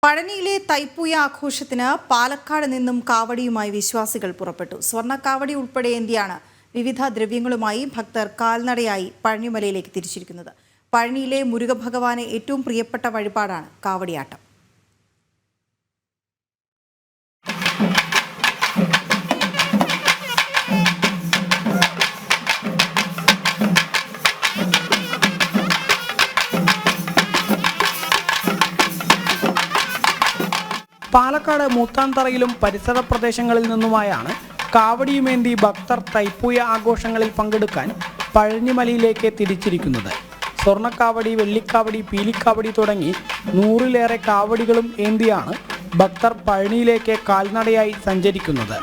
പഴനിയിലെ തൈപ്പൂയ ആഘോഷത്തിന് പാലക്കാട് നിന്നും കാവടിയുമായി വിശ്വാസികൾ പുറപ്പെട്ടു. സ്വർണ്ണക്കാവടി ഉൾപ്പെടെ ഏന്തിയാണ് വിവിധ ദ്രവ്യങ്ങളുമായി ഭക്തർ കാൽനടയായി പഴനിമലയിലേക്ക് തിരിച്ചിരിക്കുന്നത്. പഴനിയിലെ മുരുകഭഗവാന് ഏറ്റവും പ്രിയപ്പെട്ട വഴിപാടാണ് കാവടിയാട്ടം. പാലക്കാട് മൂത്താന്തറയിലും പരിസര പ്രദേശങ്ങളിൽ നിന്നുമായാണ് കാവടിയുമേന്തി ഭക്തർ തൈപ്പൂയ ആഘോഷങ്ങളിൽ പങ്കെടുക്കാൻ പഴനിമലയിലേക്ക് തിരിച്ചിരിക്കുന്നത്. സ്വർണ്ണക്കാവടി, വെള്ളിക്കാവടി, പീലിക്കാവടി തുടങ്ങി 100-ലേറെ കാവടികളും ഏന്തിയാണ് ഭക്തർ പഴനിയിലേക്ക് കാൽനടയായി സഞ്ചരിക്കുന്നത്.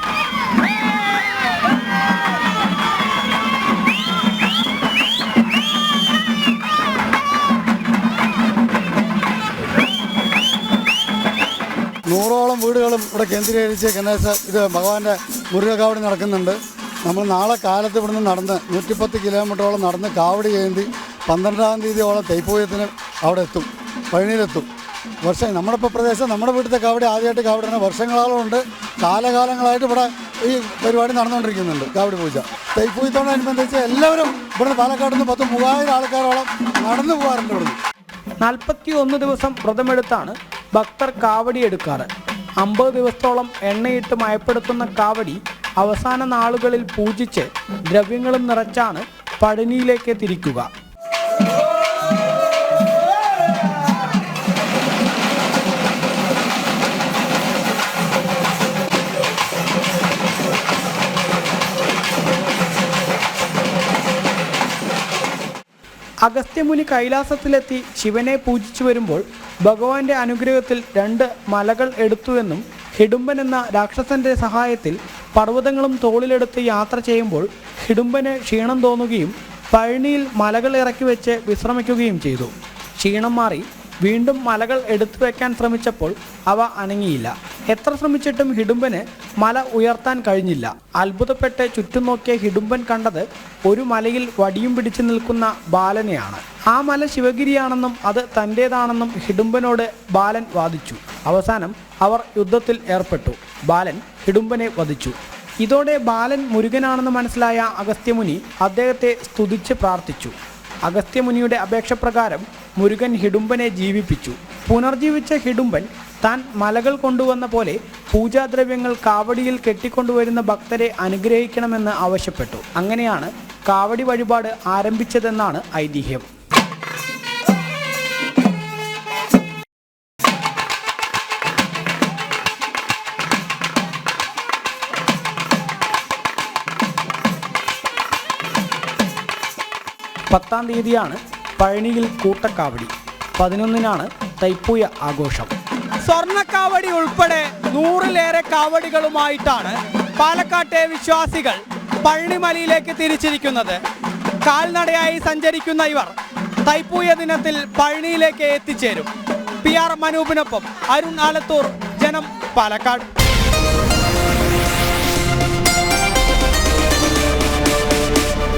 നൂറോളം വീടുകളും ഇവിടെ കേന്ദ്രീകരിച്ച് ഇത് ഭഗവാന്റെ മുരുകക്കാവടി നടക്കുന്നുണ്ട്. നമ്മൾ നാളെ കാലത്ത് ഇവിടുന്ന് നടന്ന് 110 കിലോമീറ്ററോളം നടന്ന് കാവടി ഏന്തി 12-ാം തീയതിയോളം തൈപ്പൂയത്തിന് അവിടെ എത്തും, പഴനിയിലെത്തും. നമ്മുടെ ഇപ്പോൾ പ്രദേശം നമ്മുടെ വീട്ടിലത്തെ കാവടി ആദ്യമായിട്ട് കാവടിയാണ്. വർഷങ്ങളോളം ഉണ്ട്, കാലകാലങ്ങളായിട്ട് ഇവിടെ ഈ പരിപാടി നടന്നുകൊണ്ടിരിക്കുന്നുണ്ട്. കാവടി പൂജ തൈപ്പൂയത്തോടനുബന്ധിച്ച് എല്ലാവരും ഇവിടുന്ന് പാലക്കാട് നിന്ന് 30,000 ആൾക്കാരോളം നടന്നു പോകാറുണ്ട്. ഇവിടുന്ന് 41 ദിവസം വ്രതമെടുത്താണ് ഭക്തർ കാവടി എടുക്കാറ്. 50 ദിവസത്തോളം എണ്ണയിട്ട് മയപ്പെടുത്തുന്ന കാവടി അവസാന നാളുകളിൽ പൂജിച്ച് ദ്രവ്യങ്ങളും നിറച്ചാണ് പഴനിയിലേക്ക് തിരിക്കുക. അഗസ്ത്യമുനി കൈലാസത്തിലെത്തി ശിവനെ പൂജിച്ചു വരുമ്പോൾ ഭഗവാന്റെ അനുഗ്രഹത്തിൽ 2 മലകൾ എടുത്തുവെന്നും ഹിഡുംബൻ എന്ന രാക്ഷസന്റെ സഹായത്തിൽ പർവ്വതങ്ങളും തോളിലെടുത്ത് യാത്ര ചെയ്യുമ്പോൾ ഹിഡുംബന് ക്ഷീണം തോന്നുകയും പഴനിയിൽ മലകൾ ഇറക്കി വെച്ച് വിശ്രമിക്കുകയും ചെയ്തു. ക്ഷീണം മാറി വീണ്ടും മലകൾ എടുത്തു വയ്ക്കാൻ ശ്രമിച്ചപ്പോൾ അവ അനങ്ങിയില്ല. എത്ര ശ്രമിച്ചിട്ടും ഹിഡുംബന് മല ഉയർത്താൻ കഴിഞ്ഞില്ല. അത്ഭുതപ്പെട്ട് ചുറ്റും നോക്കിയ ഹിഡുംബൻ കണ്ടത് ഒരു മലയിൽ വടിയും പിടിച്ചു നിൽക്കുന്ന ബാലനെയാണ്. ആ മല ശിവഗിരിയാണെന്നും അത് തൻ്റേതാണെന്നും ഹിഡുംബനോട് ബാലൻ വാദിച്ചു. അവസാനം അവർ യുദ്ധത്തിൽ ഏർപ്പെട്ടു. ബാലൻ ഹിഡുംബനെ വധിച്ചു. ഇതോടെ ബാലൻ മുരുകനാണെന്ന് മനസ്സിലായ അഗസ്ത്യമുനി അദ്ദേഹത്തെ സ്തുതിച്ച് പ്രാർത്ഥിച്ചു. അഗസ്ത്യമുനിയുടെ അപേക്ഷ പ്രകാരം മുരുകൻ ഹിഡുംബനെ ജീവിപ്പിച്ചു. പുനർജീവിച്ച ഹിഡുംബൻ താൻ മലകൾ കൊണ്ടുവന്ന പോലെ പൂജാദ്രവ്യങ്ങൾ കാവടിയിൽ കെട്ടിക്കൊണ്ടുവരുന്ന ഭക്തരെ അനുഗ്രഹിക്കണമെന്ന് ആവശ്യപ്പെട്ടു. അങ്ങനെയാണ് കാവടി വഴിപാട് ആരംഭിച്ചതെന്നാണ് ഐതിഹ്യം. പത്താം തീയതിയാണ് പഴനിയിൽ കൂട്ടക്കാവടി. 11-നാണ് തൈപ്പൂയ ആഘോഷം. സ്വർണ്ണക്കാവടി ഉൾപ്പെടെ 100-ലേറെ കാവടികളുമായിട്ടാണ് പാലക്കാട്ടെ വിശ്വാസികൾ പഴനിമലയിലേക്ക് തിരിച്ചിരിക്കുന്നത്. കാൽനടയായി സഞ്ചരിക്കുന്ന ഇവർ തൈപ്പൂയ ദിനത്തിൽ പഴനിയിലേക്ക് എത്തിച്ചേരും. PR മനൂപിനൊപ്പം അരുൺ ആലത്തൂർ, ജനം, പാലക്കാട്.